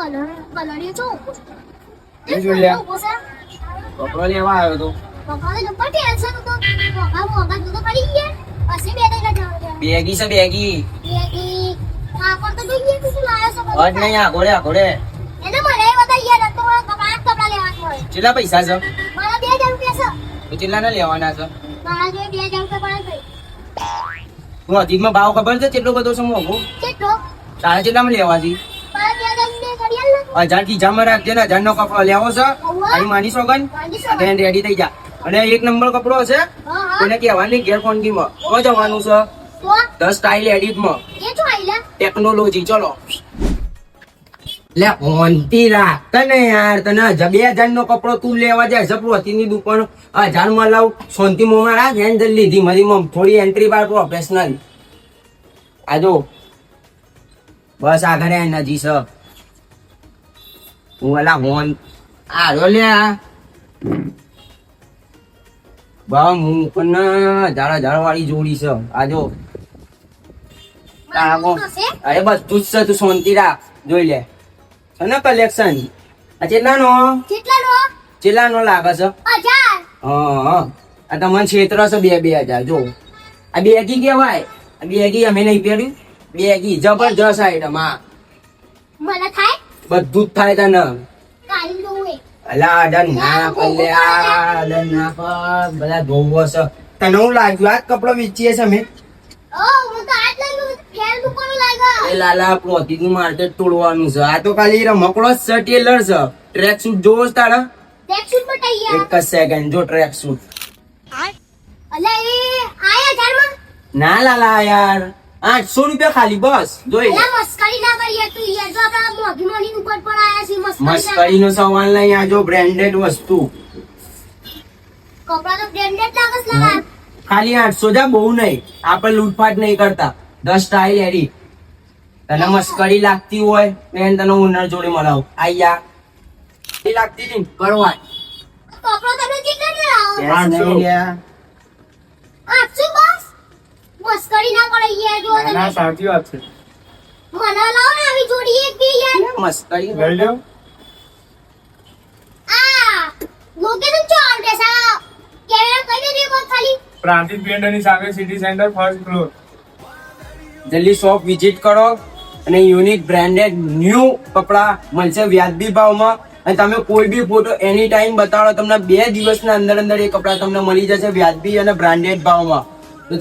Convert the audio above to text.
Colour છો એ જોઈ લે. કપડો લેવા આવ્યો તો પપ્પાને નંબર ટેન્શન તો મોગા તો પડી ગયા પછી બે દઈ જવા બેગી છે બેગી બેગી આ પર તો જોઈએ કે શું લાયો છો અજ નહીં આ ઘોડે એને મને બતાઈએ તો કપડા લેવા હોય કેટલા પૈસા છે મારા 2000 રૂપિયા છે તો કેટલા ના લેવાના છે મારા જો 2000 રૂપિયા પડે હું અધિકમાં ભાવ ખબર છે કેટલો બધો છે મોંઘો કેટલો તારે કેટલામાં લેવા છે મારા 2000 ની ઘડિયાળ 1000 થી જામાં રાખજે ને 1000 નો કપડો લેવો છે અહીં માની સોગન તેને રેડી થઈ જા અને એક નંબર કપડો છે હા કોને કહેવાની ઘેર ફોનગીમાં કો જવાનું છે તો 10 સ્ટાઇલ એડિટમાં એ જો આઈલા ટેકનોલોજી ચલો લે ઓનતી રાખ તને યાર તને 2000 નો કપડો તું લેવા જાય જપરોતી ની દુકાન 1000 માં લાવ શાંતિ મોમાં રાખ હેન્ડલ લીધી મારી મમ થોડી એન્ટ્રી બાર પ્રોફેશનલ આજો બસ આગળ એ નજી છે હું અલા હોન આરો લે બા હું પણ ઝાડા વાળી જોડી છે આજો તારાકો અરે બસ તું જ છે તું શાંતિ રાખ જોઈ લે છે ને કલેક્શન આ કેટલાનો લાગે છે 1000 હા આ તમને ક્ષેત્ર છે 2000 જો આ બેગી કેવાય આ બેગી અમે નહીં પહેર્યું બેગી જબરજસ્ત આઈટમ આ મને થાય બધું જ થાય તને કાલી લોએ અલા ડન ના પલ્લે આ ડન ના પર બધા ધોવો છે તને હું લાગ્યું આ કપડો વેચીએ છે અમે ઓ હું તો આજ લઈ ફેર દુકાન લાગા એ લાલા પ્રોતી નું માર્કેટ તોડવાનું છે આ તો ખાલી રમકડો જ છે ટેલર છે ટ્રેક સૂટ જોવો છે તારા દેખ શું બટાઈયા એક જ સેકન્ડ જો ટ્રેક સૂટ અલા એ આયા ઘરમાં ના લાલા યાર 800 રૂપિયા ખાલી બસ જોઈ લે અલા મસ્કરી ના કરીએ તું યાર જો આપડા મોગી મોની ઉપર પણ આયા છે મસ્કરી મસ્કરી નો સવાલ નહીં આ જો બ્રાન્ડેડ વસ્તુ કપડા તો બ્રાન્ડેડ લાગસ લાગા ખાલી 800 જા બહુ નહીં આપણે લૂંટફાટ નહીં કરતા 10 સ્ટાઇલ એડી તને મસ્કરી લાગતી હોય બેન તને ઉનર જોડે મળાવ આયા એ લાગતી નહીં કરવા કપડો તમે કેટલા લાવો 800 800 બસ મસ્કરી ના કરે યાર જો તમે સાચી વાત છે મને લાવો ને આવી જોડી એક બી યાર મસ્કરી લઈ લો આ લોકેશન ચો એડ્રેસ આ કેમેરા કઈ દે કો ખાલી પ્રાંતિક પેન્ડરની સામે સિટી સેન્ટર ફર્સ્ટ ફ્લોર જલ્દી શોપ વિઝિટ કરો અને યુનિક બ્રાન્ડેડ ન્યૂ કપડા મળશે વ્યાજબી ભાવમાં અને તમે કોઈ બી ફોટો એની ટાઈમ બતાડો તમને 2 દિવસના અંદર એ કપડા તમને મળી જશે વ્યાજબી અને બ્રાન્ડેડ ભાવમાં તો